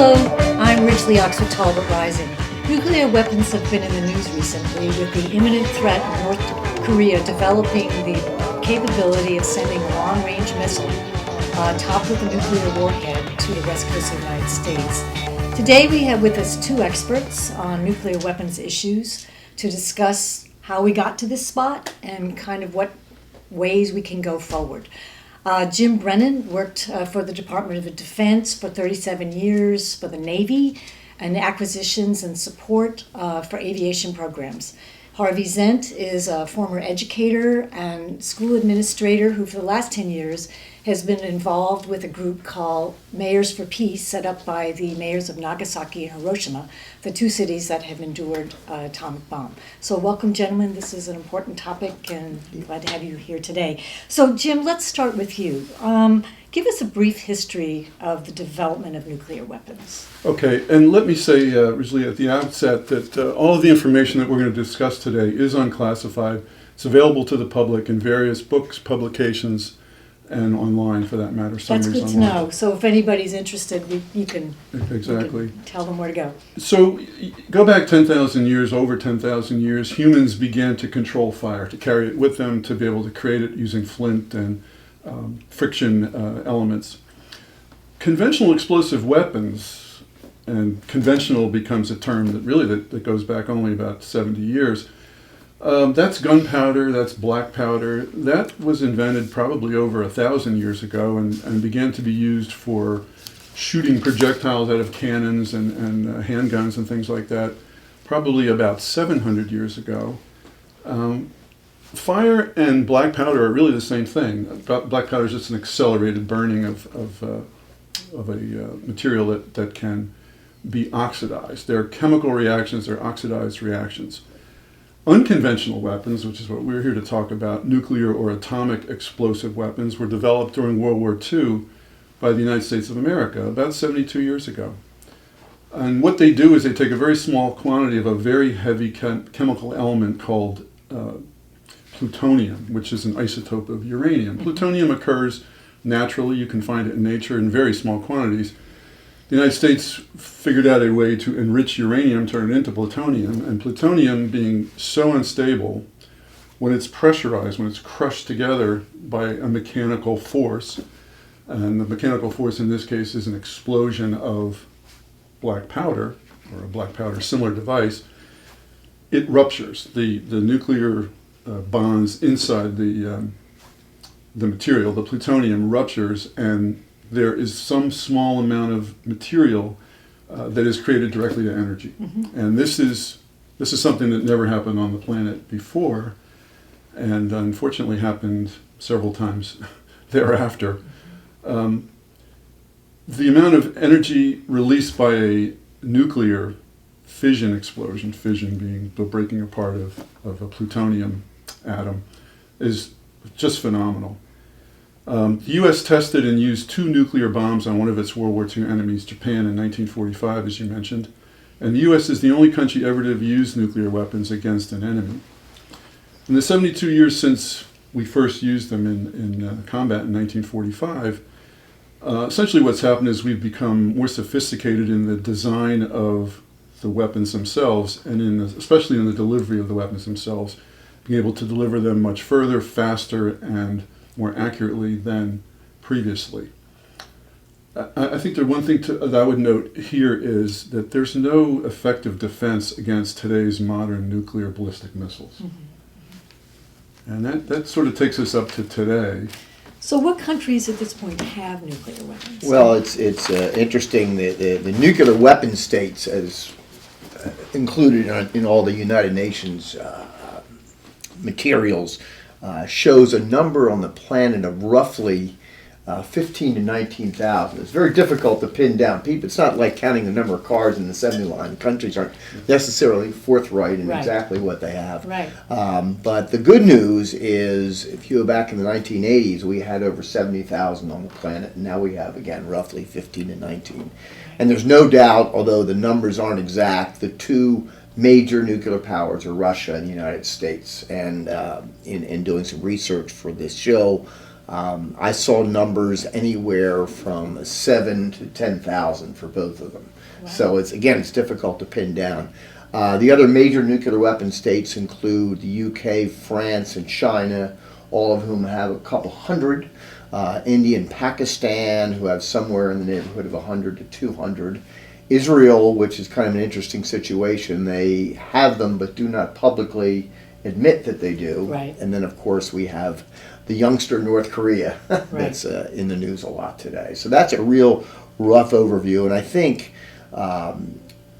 Hello, I'm Ridgely Oxford Talbot Rising. Nuclear weapons have been in the news recently with the imminent threat of North Korea developing the capability of sending a long-range missile topped with a nuclear warhead to the west coast of the United States. Today we have with us two experts on nuclear weapons issues to discuss how we got to this spot and kind of what ways we can go forward. Jim Brennan worked for the Department of Defense for 37 years for the Navy and acquisitions and support for aviation programs. Harvey Zent is a former educator and school administrator who for the last 10 years has been involved with a group called Mayors for Peace, set up by the mayors of Nagasaki and Hiroshima, the two cities that have endured an atomic bomb. So welcome, gentlemen. This is an important topic, and I'm glad to have you here today. So, Jim, let's start with you. Give us a brief history of the development of nuclear weapons. Okay, and let me say, Ridgely, at the outset that all of the information that we're going to discuss today is unclassified. It's available to the public in various books, publications, and online, for that matter. That's good to know. So if anybody's interested, you can tell them where to go. So go back 10,000 years, over 10,000 years, humans began to control fire, to carry it with them, to be able to create it using flint and friction elements. Conventional explosive weapons, and conventional becomes a term that goes back only about 70 years. That's gunpowder, that's black powder. That was invented probably over 1,000 years ago and began to be used for shooting projectiles out of cannons and handguns and things like that probably about 700 years ago. Fire and black powder are really the same thing. Black powder is just an accelerated burning of a material that can be oxidized. There are chemical reactions, there are oxidized reactions. Unconventional weapons, which is what we're here to talk about, nuclear or atomic explosive weapons, were developed during World War II by the United States of America about 72 years ago. And what they do is they take a very small quantity of a very heavy chemical element called plutonium, which is an isotope of uranium. Plutonium occurs naturally. You can find it in nature in very small quantities. The United States figured out a way to enrich uranium, turn it into plutonium, and plutonium being so unstable, when it's pressurized, when it's crushed together by a mechanical force, and the mechanical force in this case is an explosion of black powder, or a black powder similar device, it ruptures. The nuclear bonds inside the material, the plutonium, ruptures, and there is some small amount of material that is created directly to energy. Mm-hmm. And this is something that never happened on the planet before, and unfortunately happened several times thereafter. The amount of energy released by a nuclear fission explosion, fission being the breaking apart of a plutonium atom, is just phenomenal. The U.S. tested and used 2 nuclear bombs on one of its World War II enemies, Japan, in 1945, as you mentioned. And the U.S. is the only country ever to have used nuclear weapons against an enemy. In the 72 years since we first used them in combat in 1945, essentially what's happened is we've become more sophisticated in the design of the weapons themselves, and especially in the delivery of the weapons themselves, being able to deliver them much further, faster, and more accurately than previously. I think the one thing that I would note here is that there's no effective defense against today's modern nuclear ballistic missiles. Mm-hmm. And that sort of takes us up to today. So what countries at this point have nuclear weapons? Well, it's interesting. The nuclear weapon states, as included in all the United Nations materials, shows a number on the planet of roughly 15 to 19,000. It's very difficult to pin down people. It's not like counting the number of cars in the assembly line. Countries aren't necessarily forthright in exactly what they have. Right. But the good news is, if you go back in the 1980s, we had over 70,000 on the planet, and now we have, again, roughly 15 to 19. And there's no doubt, although the numbers aren't exact, the two major nuclear powers are Russia and the United States. And in doing some research for this show, I saw numbers anywhere from 7 to 10,000 for both of them. Wow. So it's difficult to pin down. The other major nuclear weapon states include the UK, France, and China, all of whom have a couple hundred. India and Pakistan, who have somewhere in the neighborhood of 100 to 200. Israel, which is kind of an interesting situation, they have them but do not publicly admit that they do. Right. And then, of course, we have the youngster North Korea that's Right. in the news a lot today. So that's a real rough overview, and I think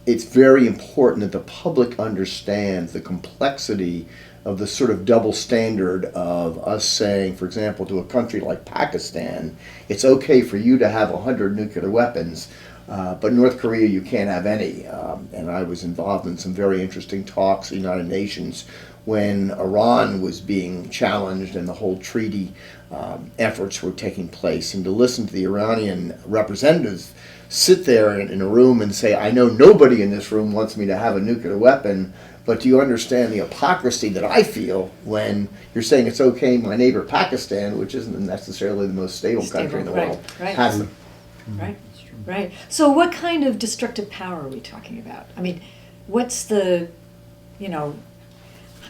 it's very important that the public understands the complexity of the sort of double standard of us saying, for example, to a country like Pakistan, it's okay for you to have 100 nuclear weapons, but North Korea, you can't have any. And I was involved in some very interesting talks at the United Nations when Iran was being challenged and the whole treaty efforts were taking place. And to listen to the Iranian representatives sit there in a room and say, I know nobody in this room wants me to have a nuclear weapon, but do you understand the hypocrisy that I feel when you're saying it's okay my neighbor Pakistan, which isn't necessarily the most stable country in the Stable, world, right. has them? Right, right. So what kind of destructive power are we talking about? I mean, what's the,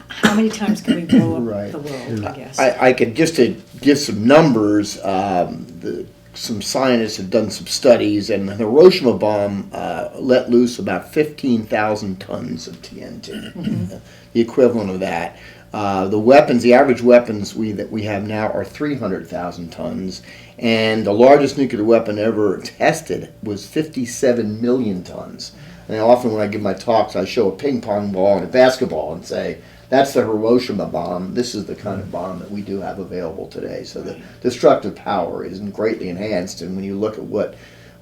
how many times can we blow up Right. the world, I guess? I could, just to give some numbers, some scientists have done some studies, and the Hiroshima bomb let loose about 15,000 tons of TNT, the equivalent of that. The average weapons that we have now are 300,000 tons, and the largest nuclear weapon ever tested was 57 million tons. And often when I give my talks, I show a ping pong ball and a basketball and say, that's the Hiroshima bomb. This is the kind of bomb that we do have available today. So the destructive power is greatly enhanced. And when you look at what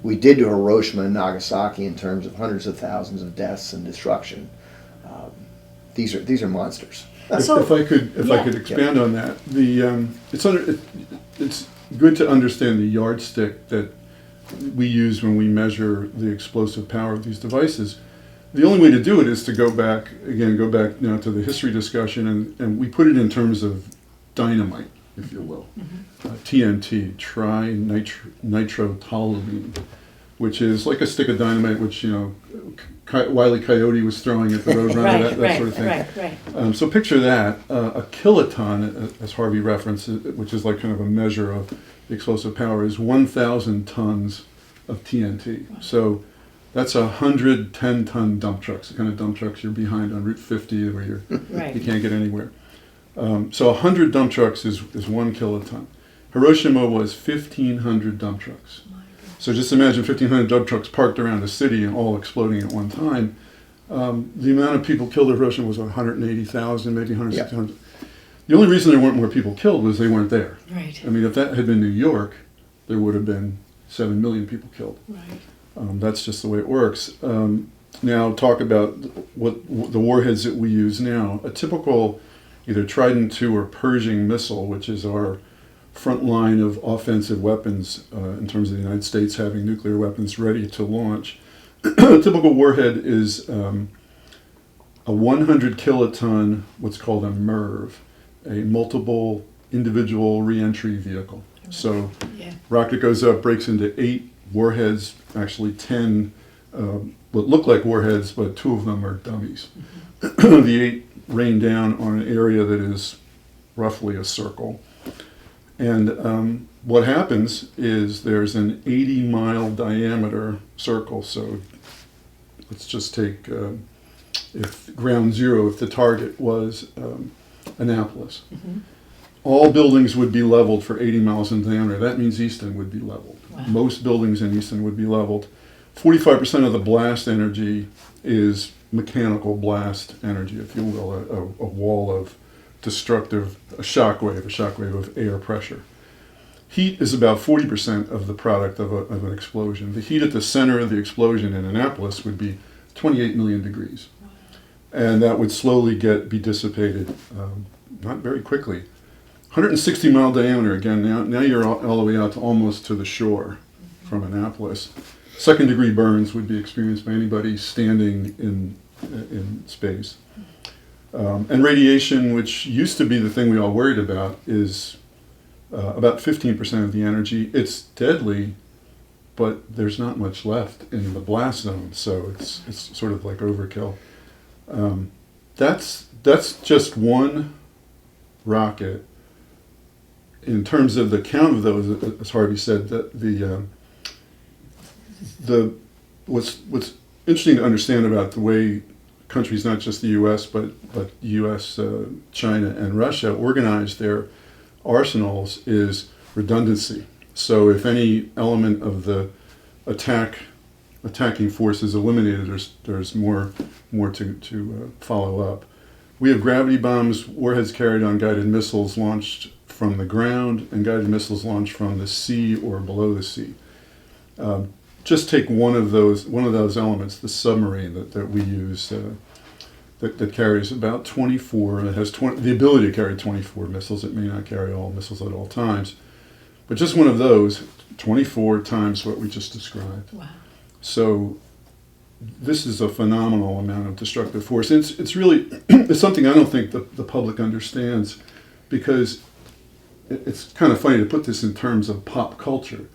we did to Hiroshima and Nagasaki in terms of hundreds of thousands of deaths and destruction, these are monsters. So- If I could expand on that, it's good to understand the yardstick that we use when we measure the explosive power of these devices. The only way to do it is to go back now to the history discussion, and we put it in terms of dynamite, if you will. TNT, trinitrotoluene, which is like a stick of dynamite, which Wile E. Coyote was throwing at the Roadrunner, that sort of thing. Right. So picture that, a kiloton, as Harvey referenced, which is like kind of a measure of the explosive power, is 1,000 tons of TNT. So that's 100 10-ton dump trucks, the kind of dump trucks you're behind on Route 50 where you can't get anywhere. So 100 dump trucks is 1 kiloton. Hiroshima was 1,500 dump trucks. So just imagine 1,500 dump trucks parked around a city and all exploding at one time. The amount of people killed at Hiroshima was 180,000, maybe 160,000. The only reason there weren't more people killed was they weren't there. Right. I mean, if that had been New York, there would have been 7 million people killed. Right. That's just the way it works. Now talk about what the warheads that we use now. A typical either Trident II or Pershing missile, which is our front line of offensive weapons in terms of the United States having nuclear weapons ready to launch. A typical warhead is a 100 kiloton, what's called a MIRV, a multiple individual reentry vehicle. So rocket goes up, breaks into 8 warheads, actually 10 what look like warheads, but 2 of them are dummies. The 8 rain down on an area that is roughly a circle. And what happens is there's an 80-mile diameter circle. So let's just take, if ground zero, if the target was Annapolis, all buildings would be leveled for 80 miles in diameter. That means Easton would be leveled. Wow. Most buildings in Easton would be leveled. 45% of the blast energy is mechanical blast energy, if you will, a wall of destructive, a shock wave of air pressure. Heat is about 40% of the product of an explosion. The heat at the center of the explosion in Annapolis would be 28 million degrees. And that would slowly be dissipated, not very quickly. 160 mile diameter, again, now you're all the way out to almost to the shore from Annapolis. Second degree burns would be experienced by anybody standing in space. And radiation, which used to be the thing we all worried about, is about 15% of the energy. It's deadly, but there's not much left in the blast zone, so it's sort of like overkill. That's just one rocket. In terms of the count of those, as Harvey said, what's interesting to understand about the way countries, not just the U.S. but U.S., China, and Russia organize their arsenals is redundancy. So if any element of the attacking force is eliminated, there's more to follow up. We have gravity bombs, warheads carried on guided missiles launched from the ground, and guided missiles launched from the sea or below the sea. Just take one of those elements, the submarine that we use, that carries about 24. It has the ability to carry 24 missiles. It may not carry all missiles at all times, but just one of those, 24 times what we just described. Wow. So this is a phenomenal amount of destructive force. It's really it's something I don't think the public understands, because it's kind of funny to put this in terms of pop culture,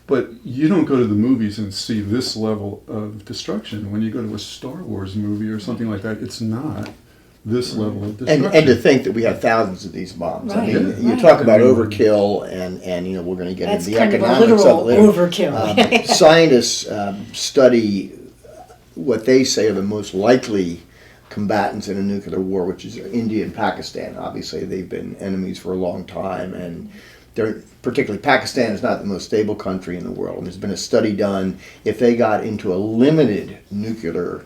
but you don't go to the movies and see this level of destruction. When you go to a Star Wars movie or something like that, it's not this level of destruction. And to think that we have thousands of these bombs. Right, I mean, you right. talk about overkill, and you know, we're going to get That's into the kind of a economics of it literal later. overkill. Scientists study what they say are the most likely combatants in a nuclear war, which is India and Pakistan. Obviously, they've been enemies for a long time, and particularly Pakistan is not the most stable country in the world. And there's been a study done, if they got into a limited nuclear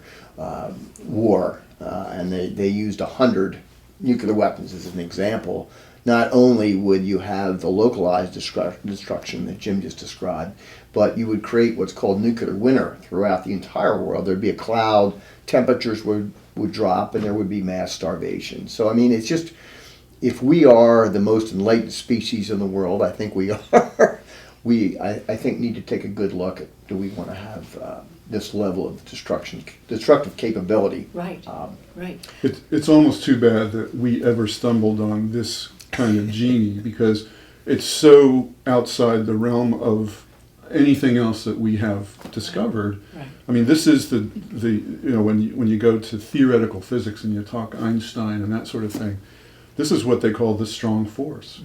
war, and they used 100 nuclear weapons as an example, not only would you have the localized destruction that Jim just described, but you would create what's called nuclear winter throughout the entire world. There'd be a cloud, temperatures would drop, and there would be mass starvation. So, I mean, it's just, if we are the most enlightened species in the world, I think we are, I think need to take a good look at, do we want to have this level of destructive capability? Right, right. It's almost too bad that we ever stumbled on this kind of genie, because it's so outside the realm of anything else that we have discovered. Right. I mean, this is the when you go to theoretical physics and you talk Einstein and that sort of thing, this is what they call the strong force.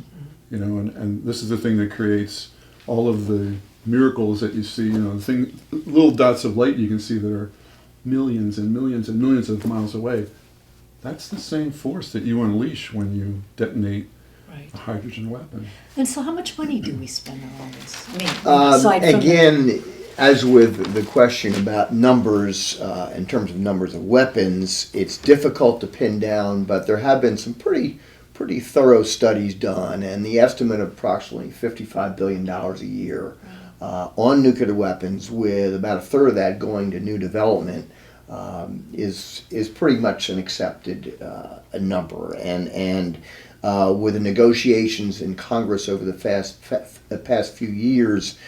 Mm-hmm. And this is the thing that creates all of the miracles that you see. Little dots of light you can see that are millions and millions and millions of miles away. That's the same force that you unleash when you detonate Right. a hydrogen weapon. And so how much money do we spend on all this? I mean, aside from again, as with the question about numbers, in terms of numbers of weapons, it's difficult to pin down, but there have been some pretty thorough studies done, and the estimate of approximately $55 billion a year on nuclear weapons, with about a third of that going to new development, is pretty much an accepted number. And with the negotiations in Congress over the past few years,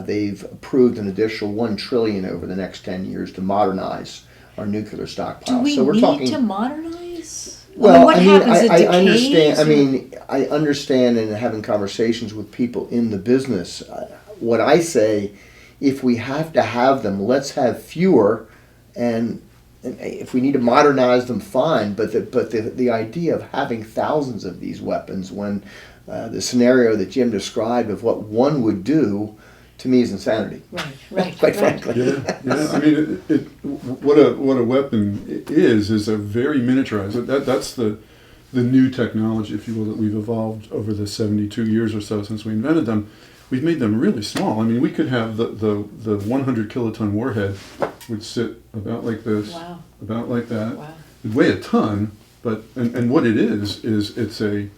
they've approved an additional $1 trillion over the next 10 years to modernize our nuclear stockpile. Do we So we're need talking to modernize? Well, what happens? It I understand. decays, I mean, I understand, and having conversations with people in the business, what I say, if we have to have them, let's have fewer, and if we need to modernize them, fine. But the idea of having thousands of these weapons, when the scenario that Jim described of what one would do, to me is insanity. Right. Quite frankly. Yeah. I mean, what a weapon is a very miniaturized. That's the new technology, if you will, that we've evolved over the 72 years or so since we invented them. We've made them really small. I mean, we could have the 100 kiloton warhead would sit about like this, Wow. about like that. Wow. It'd weigh a ton, but and what it is it's a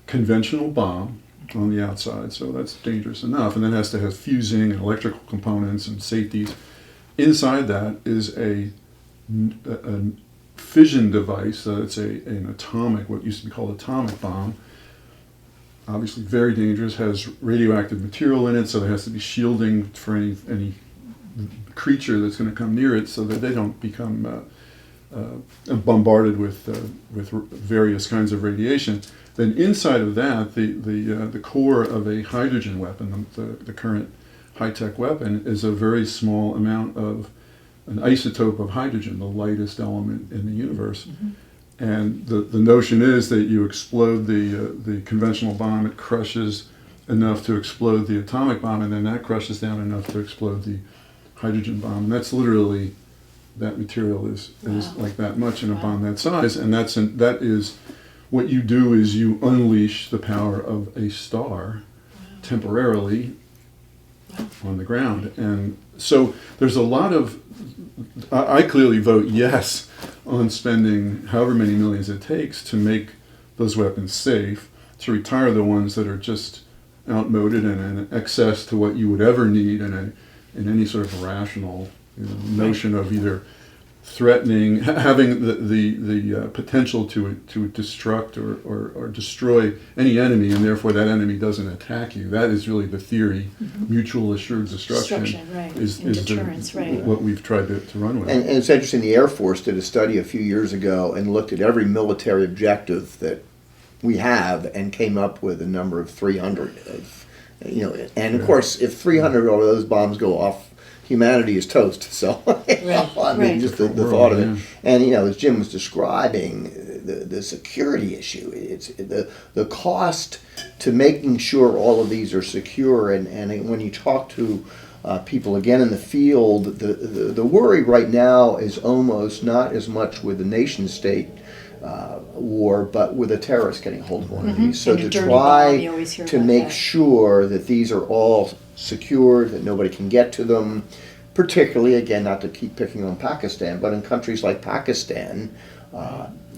conventional bomb on the outside, so that's dangerous enough, and then it has to have fusing and electrical components and safeties. Inside that is a fission device. It's an atomic, what used to be called atomic bomb. Obviously very dangerous, has radioactive material in it, so there has to be shielding for any creature that's going to come near it, so that they don't become bombarded with various kinds of radiation, then inside of that, the core of a hydrogen weapon, the current high-tech weapon, is a very small amount of an isotope of hydrogen, the lightest element in the universe. And the notion is that you explode the conventional bomb, it crushes enough to explode the atomic bomb, and then that crushes down enough to explode the hydrogen bomb. And that's literally, that material is like that much in a bomb that size, and that is what you do is you unleash the power of a star temporarily on the ground. And so there's a lot of, I clearly vote yes on spending however many millions it takes to make those weapons safe, to retire the ones that are just outmoded and in excess to what you would ever need in any sort of rational notion of either threatening, having the potential to destruct or destroy any enemy, and therefore that enemy doesn't attack you. That is really the theory. Mutual assured destruction right. is deterrence, right. what we've tried to run with. And it's interesting, the Air Force did a study a few years ago and looked at every military objective that we have and came up with a number of 300 of, and of course, if 300 of those bombs go off, humanity is toast. So, I mean, just the thought of it. And, as Jim was describing, the security issue, it's the cost to making sure all of these are secure. And when you talk to people again in the field, the worry right now is almost not as much with the nation state war, but with a terrorist getting hold of one of these. So to try to make sure that these are all secure, that nobody can get to them, particularly, again, not to keep picking on Pakistan, but in countries like Pakistan,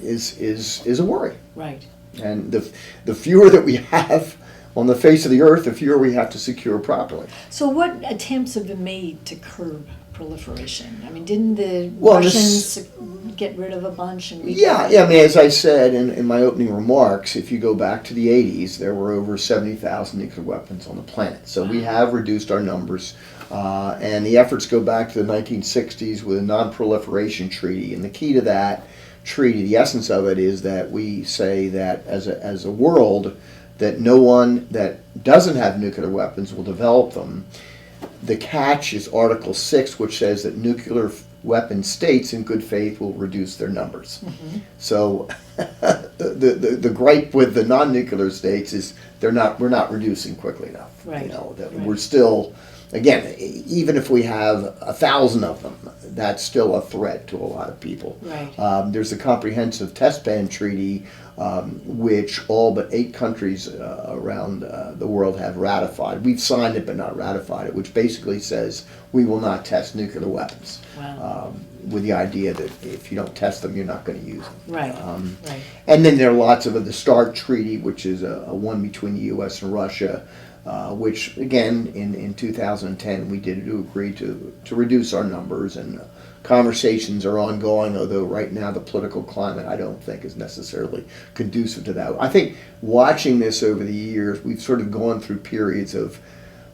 is a worry. Right. And the fewer that we have on the face of the earth, the fewer we have to secure properly. So what attempts have been made to curb proliferation? I mean, didn't the Russians get rid of a bunch? And I mean, as I said in my opening remarks, if you go back to the 80s, there were over 70,000 nuclear weapons on the planet. So we have reduced our numbers. And the efforts go back to the 1960s with a non-proliferation treaty. And the key to that treaty, the essence of it, is that we say that as a world, that no one that doesn't have nuclear weapons will develop them. The catch is Article 6, which says that nuclear weapon states in good faith will reduce their numbers. So the gripe with the non-nuclear states is we're not reducing quickly enough. Right. We're still, again, even if we have 1,000 of them, that's still a threat to a lot of people. Right. There's a comprehensive test ban treaty, which all but 8 countries around the world have ratified. We've signed it but not ratified it, which basically says we will not test nuclear weapons. Wow. With the idea that if you don't test them, you're not going to use them. Right. Right. And then there are lots of the START treaty, which is a one between the U.S. and Russia, which again in 2010 we did agree to reduce our numbers, and conversations are ongoing, although right now the political climate I don't think is necessarily conducive to that. I think watching this over the years, we've sort of gone through periods of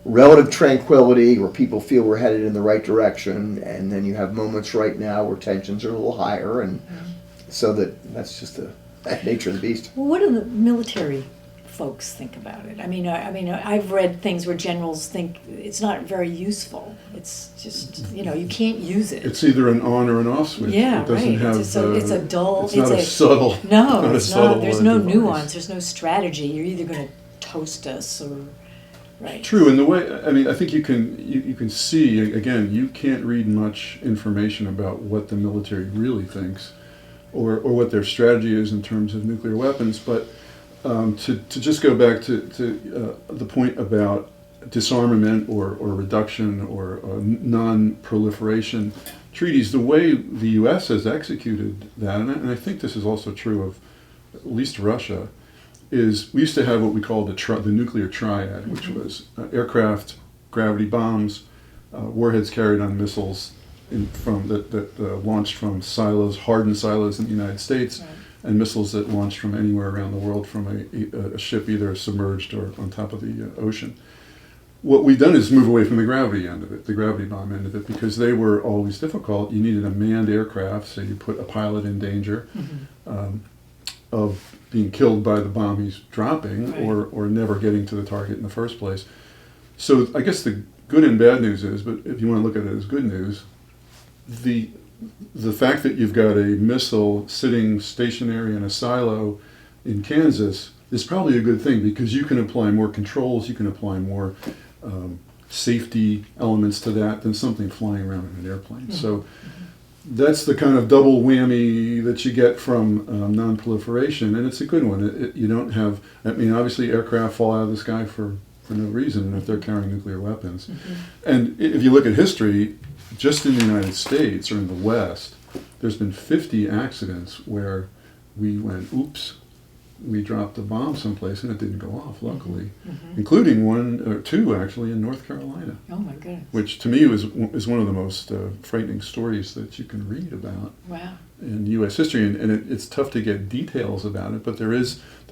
relative tranquility where people feel we're headed in the right direction, and then you have moments right now where tensions are a little higher, and so that's just the nature of the beast. Well, what do the military folks think about it? I mean, I've read things where generals think it's not very useful. It's just, you can't use it. It's either an on or an off switch. Yeah, it doesn't right. have, it's a dull. It's not a subtle. No, not it's a subtle not. There's no device. nuance. There's no strategy. You're either going to toast us or. Right. True, and the way, I think you can see, again, you can't read much information about what the military really thinks or what their strategy is in terms of nuclear weapons, but to just go back to the point about disarmament or reduction or non-proliferation treaties, the way the U.S. has executed that, and I think this is also true of at least Russia, is we used to have what we called the nuclear triad, which was aircraft, gravity bombs, warheads carried on missiles that launched from silos, hardened silos in the United States, Right. and missiles that launched from anywhere around the world from a ship either submerged or on top of the ocean. what we've done is move away from the gravity end of it, the gravity bomb end of it, because they were always difficult. You needed a manned aircraft, so you put a pilot in danger of being killed by the bomb he's dropping, or never getting to the target in the first place. So I guess the good and bad news is, but if you want to look at it as good news, the fact that you've got a missile sitting stationary in a silo in Kansas is probably a good thing, because you can apply more controls, you can apply more safety elements to that than something flying around in an airplane. So that's the kind of double whammy that you get from non-proliferation, and it's a good one. You don't have, I mean, obviously aircraft fall out of the sky for no reason if they're carrying nuclear weapons. And if you look at history, just in the United States or in the West, there's been 50 accidents where we went, oops, we dropped a bomb someplace and it didn't go off, luckily, including one or two actually in North Carolina. Oh my goodness. Which to me is one of the most frightening stories that you can read about in U.S. history, and it's tough to get details about it, but there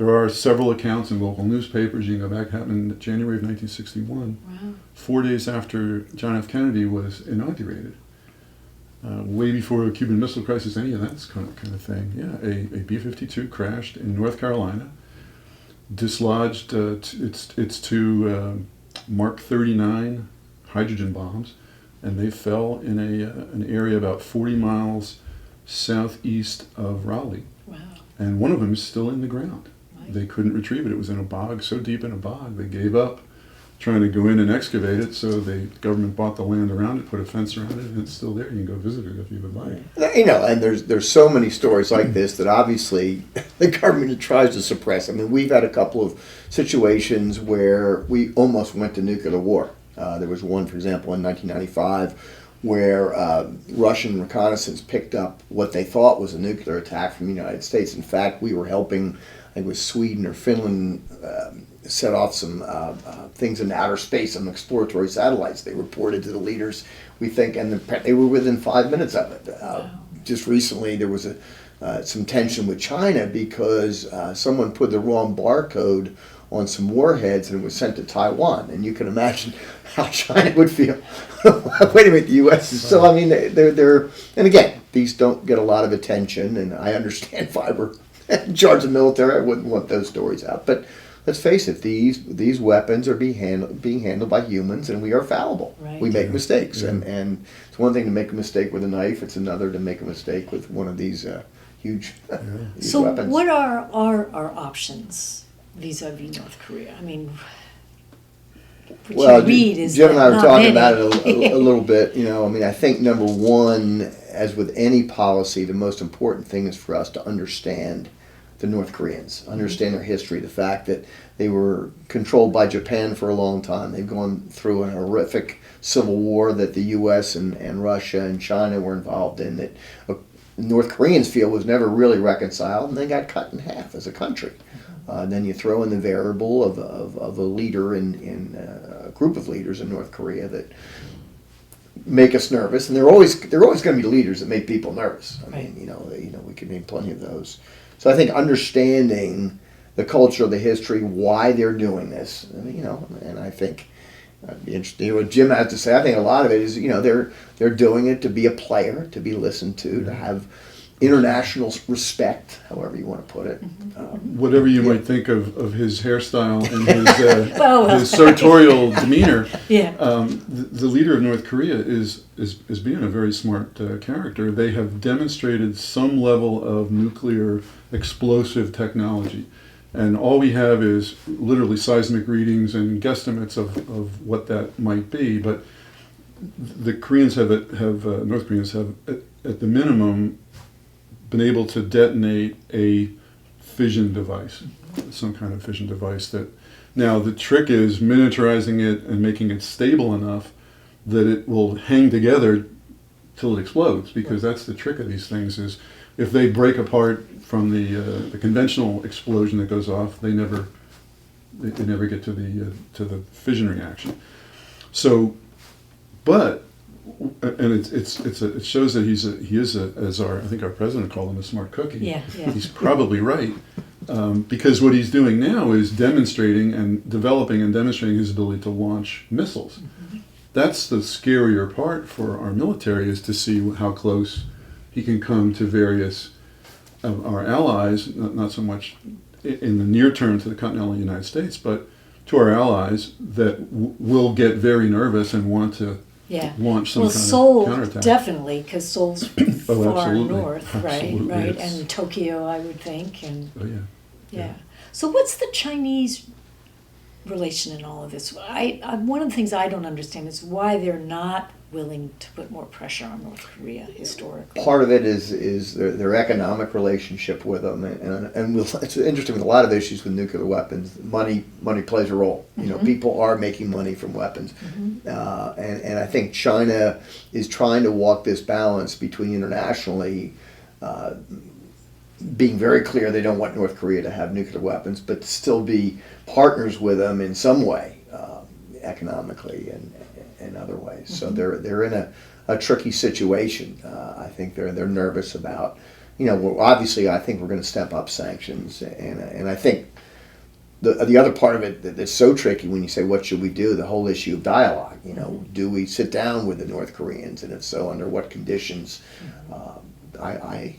are several accounts in local newspapers. You can go back, happened in January of 1961, 4 days after John F. Kennedy was inaugurated. Way before the Cuban Missile Crisis, any of that kind of thing. Yeah, a B-52 crashed in North Carolina, dislodged its two Mark 39 hydrogen bombs, and they fell in an area about 40 miles southeast of Raleigh. Wow. And one of them is still in the ground. They couldn't retrieve it. It was in a bog, so deep in a bog, they gave up trying to go in and excavate it, so the government bought the land around it, put a fence around it, and it's still there. You can go visit it if you would like. You know, and there's so many stories like this that obviously the government tries to suppress. I mean, we've had a couple of situations where we almost went to nuclear war. There was one, for example, in 1995, where Russian reconnaissance picked up what they thought was a nuclear attack from the United States. In fact, we were helping, I think it was Sweden or Finland, set off some things in outer space, some exploratory satellites. They reported to the leaders, we think, and they were within 5 minutes of it. Just recently, there was some tension with China because someone put the wrong barcode on some warheads and it was sent to Taiwan. And you can imagine how China would feel. Wait a minute, the U.S. is so, I mean, they're, and again, these don't get a lot of attention, and I understand fiber in charge of the military. I wouldn't want those stories out. But let's face it, these weapons are being handled by humans, and we are fallible. Right. We make mistakes, and it's one thing to make a mistake with a knife. It's another to make a mistake with one of these huge these So weapons. what are our options vis-a-vis North Korea? I mean, what Well, you read is Jim and I were not talking many. about it a little bit. You know, I mean, I think number one, as with any policy, the most important thing is for us to understand the North Koreans, understand their history, the fact that they were controlled by Japan for a long time. They've gone through an horrific civil war that the U.S. and Russia and China were involved in, that North Koreans feel was never really reconciled, and they got cut in half as a country. Then you throw in the variable of a leader in a group of leaders in North Korea that make us nervous, and they're always going to be leaders that make people nervous. I mean, you know, we can name plenty of those. So I think understanding the culture, the history, why they're doing this, you know, and I think I'd be interested to hear what Jim has to say. I think a lot of it is, you know, they're doing it to be a player, to be listened to have international respect, however you want to put it. Whatever you might think of his hairstyle and Well, his sartorial demeanor, Yeah. the leader of North Korea is being a very smart character. They have demonstrated some level of nuclear explosive technology. And all we have is literally seismic readings and guesstimates of what that might be. But the Koreans North Koreans have, at the minimum, been able to detonate a fission device, some kind of fission device. That now the trick is miniaturizing it and making it stable enough that it will hang together till it explodes. Because that's the trick of these things: is if they break apart from the conventional explosion that goes off, they never get to the fission reaction. So, but. And it shows that he is as I think our president called him, a smart cookie. Yeah. He's probably right. Because what he's doing now is demonstrating and developing and demonstrating his ability to launch missiles. That's the scarier part for our military, is to see how close he can come to various of our allies, not so much in the near term to the continental United States, but to our allies that will get very nervous and want to Yeah. launch some Well, kind Seoul, of counterattack. definitely, because Seoul's Oh, far absolutely. north, right? Absolutely, Right, it's- and Tokyo, I would think, and Oh, yeah. yeah. So what's the Chinese relation in all of this? One of the things I don't understand is why they're not willing to put more pressure on North Korea historically. Part of it is their economic relationship with them, and it's interesting with a lot of issues with nuclear weapons. Money plays a role. You know, people are making money from weapons, and I think China is trying to walk this balance between internationally. Being very clear they don't want North Korea to have nuclear weapons, but still be partners with them in some way, economically and other ways. So they're in a tricky situation. I think they're nervous about, obviously I think we're going to step up sanctions, and I think the other part of it that's so tricky when you say what should we do, the whole issue of dialogue. Do we sit down with the North Koreans, and if so, under what conditions? I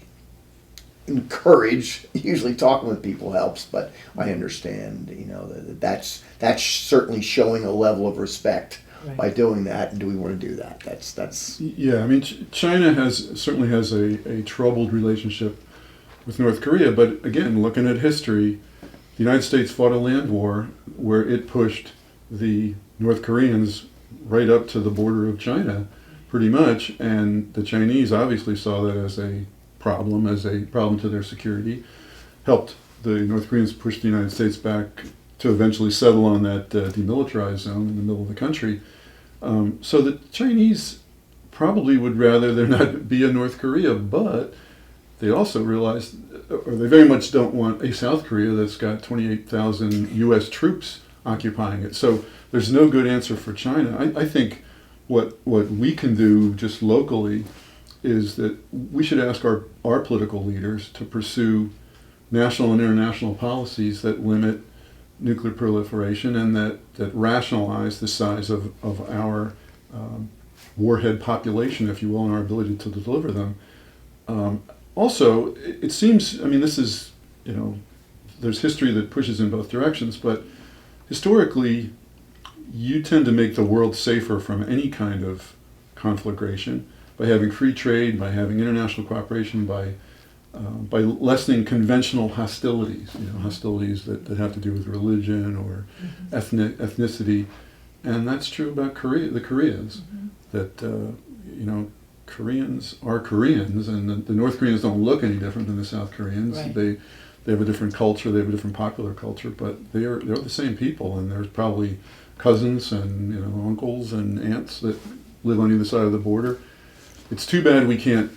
encourage, usually talking with people helps, but I understand, that's certainly showing a level of respect by doing that. And do we want to do that? That's Yeah, I mean, China certainly has a troubled relationship with North Korea, but again, looking at history, the United States fought a land war where it pushed the North Koreans right up to the border of China, pretty much, and the Chinese obviously saw that as a problem to their security, helped the North Koreans push the United States back to eventually settle on that demilitarized zone in the middle of the country. So the Chinese probably would rather there not be a North Korea, but they also realize, or they very much don't want a South Korea that's got 28,000 U.S. troops occupying it. So there's no good answer for China. I think what we can do just locally is that we should ask our political leaders to pursue national and international policies that limit nuclear proliferation and that rationalize the size of our warhead population, if you will, and our ability to deliver them. Also, it seems, this is, there's history that pushes in both directions, but historically, you tend to make the world safer from any kind of conflagration by having free trade, by having international cooperation, by lessening conventional hostilities, hostilities that have to do with religion or ethnicity. And that's true about the Koreans, that, Koreans are Koreans, and the North Koreans don't look any different than the South Koreans. Right. They have a different culture, they have a different popular culture, but they're the same people, and there's probably cousins and uncles and aunts that live on either side of the border. It's too bad we can't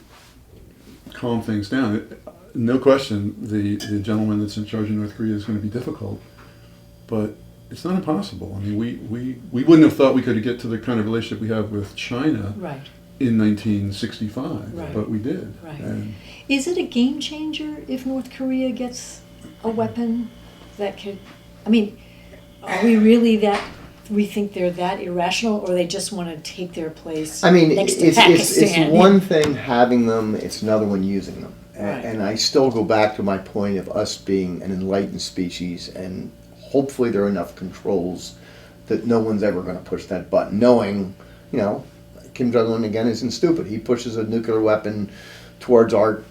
calm things down. No question, the gentleman that's in charge of North Korea is going to be difficult, but it's not impossible. We wouldn't have thought we could get to the kind of relationship we have with China in 1965, but we did. Right. And is it a game changer if North Korea gets a weapon that could? Are we really that? We think they're that irrational, or they just want to take their place next to Pakistan? It's one thing having them, it's another one using them. Right. And I still go back to my point of us being an enlightened species, and hopefully there are enough controls that no one's ever going to push that button, knowing, Kim Jong-un, again, isn't stupid. He pushes a nuclear weapon towards our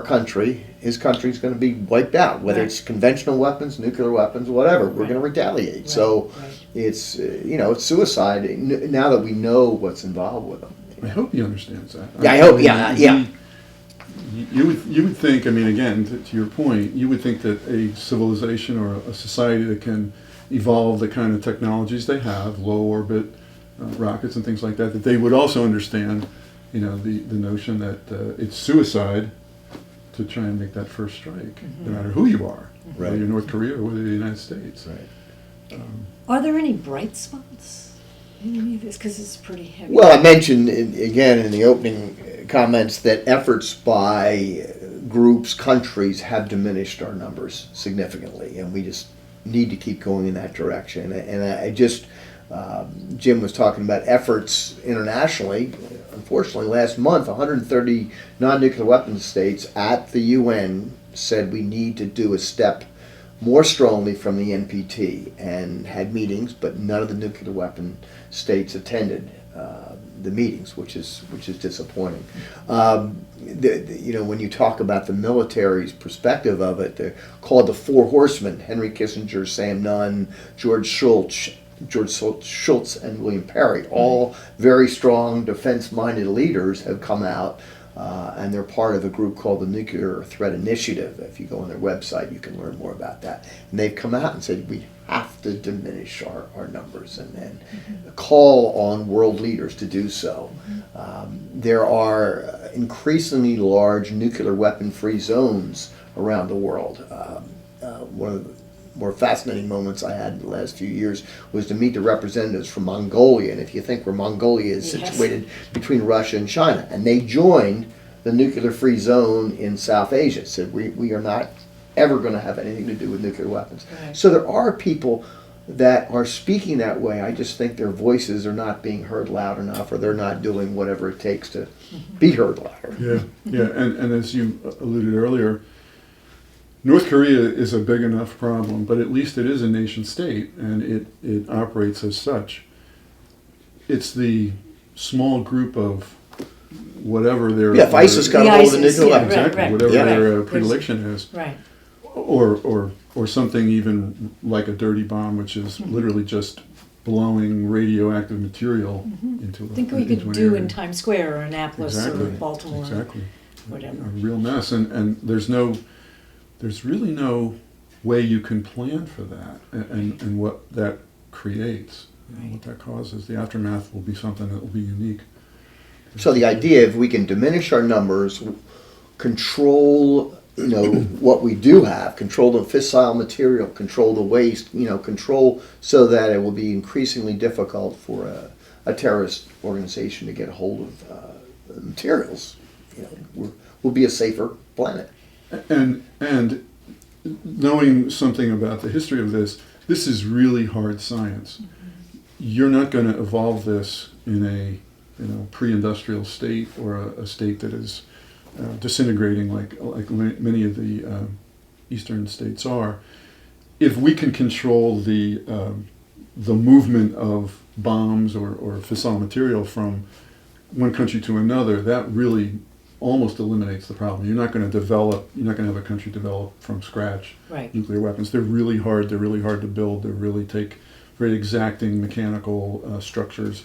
country, his country's going to be wiped out, whether it's conventional weapons, nuclear weapons, whatever. We're going to retaliate. Right. So it's, it's suicide now that we know what's involved with them. I hope he understands that. Yeah, I hope, yeah. You would think, again, to your point, you would think that a civilization or a society that can evolve the kind of technologies they have, low orbit rockets and things like that they would also understand, the notion that it's suicide to try and make that first strike, no matter who you are, whether you're North Korea or whether you're the United States. Right. Are there any bright spots in any of this? Because it's pretty heavy. Well, I mentioned, again, in the opening comments that efforts by groups, countries have diminished our numbers significantly, and we just need to keep going in that direction. And I just, Jim was talking about efforts internationally. Unfortunately, last month, 130 non-nuclear weapons states at the UN said we need to do a step more strongly from the NPT, and had meetings, but none of the nuclear weapon states attended the meetings, which is disappointing. When you talk about the military's perspective of it, they're called the Four Horsemen: Henry Kissinger, Sam Nunn, George Shultz, and William Perry. All very strong defense-minded leaders have come out. And they're part of a group called the Nuclear Threat Initiative. If you go on their website, you can learn more about that. And they've come out and said we have to diminish our numbers and call on world leaders to do so. There are increasingly large nuclear weapon-free zones around the world. One of the more fascinating moments I had in the last few years was to meet the representatives from Mongolia. And if you think where Mongolia is situated between Russia and China, and they joined the nuclear-free zone in South Asia, said we are not ever going to have anything to do with nuclear weapons. Right. So there are people that are speaking that way. I just think their voices are not being heard loud enough, or they're not doing whatever it takes to be heard louder. Yeah. And as you alluded earlier, North Korea is a big enough problem, but at least it is a nation state, and it operates as such. It's the small group of whatever their... Yeah, if ISIS got a hold of the nuclear weapons. Exactly, right, whatever yeah. their predilection is. Right. Or something even like a dirty bomb, which is literally just blowing radioactive material into a Think we into could an do area. in Times Square or Annapolis Exactly. or Baltimore. Exactly. Whatever. A real mess, and there's really no way you can plan for that, and what that creates, what that causes. The aftermath will be something that will be unique. So the idea, if we can diminish our numbers, control, what we do have, control the fissile material, control the waste, control so that it will be increasingly difficult for a terrorist organization to get a hold of materials. We'll be a safer planet. And knowing something about the history of this is really hard science. You're not going to evolve this in a pre-industrial state, or a state that is disintegrating like many of the eastern states are. If we can control the movement of bombs or fissile material from one country to another, that really almost eliminates the problem. You're not going to have a country develop from scratch nuclear weapons. They're really hard to build. They really take very exacting mechanical structures.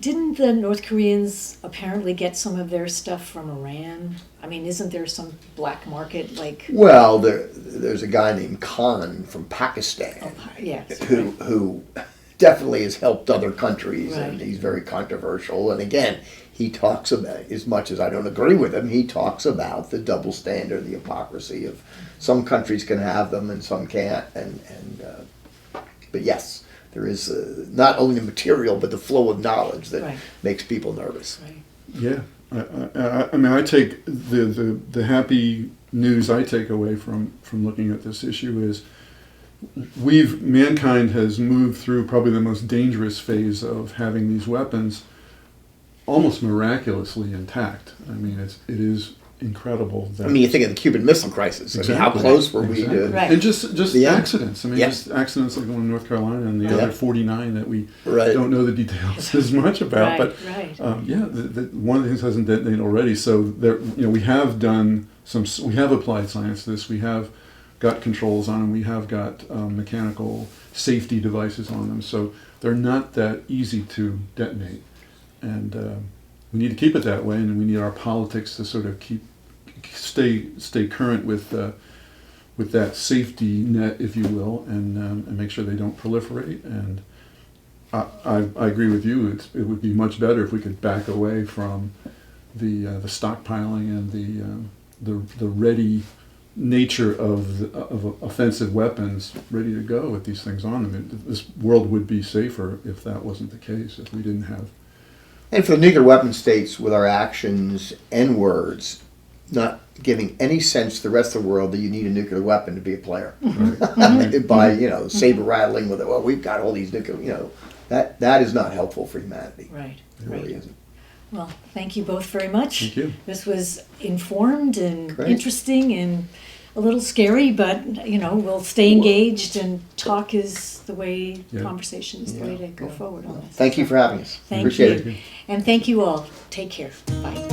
Didn't the North Koreans apparently get some of their stuff from Iran? I mean, isn't there some black market Well, there's a guy named Khan from Pakistan yes, who definitely has helped other countries, Right. and he's very controversial. And again, he talks about, as much as I don't agree with him, he talks about the double standard, the hypocrisy of some countries can have them and some can't. But yes, there is not only the material, but the flow of knowledge that makes people nervous. Right. Yeah, I mean, I take the happy news I take away from looking at this issue is mankind has moved through probably the most dangerous phase of having these weapons almost miraculously intact. I mean, it is incredible. That You think of the Cuban Missile Crisis. Exactly. I mean, how close were we to... Right. And just accidents. I mean, Yeah. just accidents like the one in North Carolina and the other 49 that we Right. don't know the details as much about. Right, But right. one of the things hasn't detonated already. So there, we have done we have applied science to this. We have got controls on them. We have got mechanical safety devices on them. So they're not that easy to detonate. And we need to keep it that way, and we need our politics to sort of stay current with that safety net, if you will, and make sure they don't proliferate. And I agree with you. It would be much better if we could back away from the stockpiling and the ready nature of offensive weapons ready to go with these things on them. This world would be safer if that wasn't the case, if we didn't have... And for the nuclear weapon states, with our actions and words, not giving any sense to the rest of the world that you need a nuclear weapon to be a player. By, saber rattling with it, well, we've got all these nuclear, that is not helpful for humanity. Right, It really isn't. Well, thank you both very much. Thank you. This was informed and Great. interesting and a little scary, but, we'll stay engaged, and talk is the way, Yeah. conversation is the way to go forward on this. Thank you for having us. Thank Appreciate you. it. And thank you all. Take care. Bye.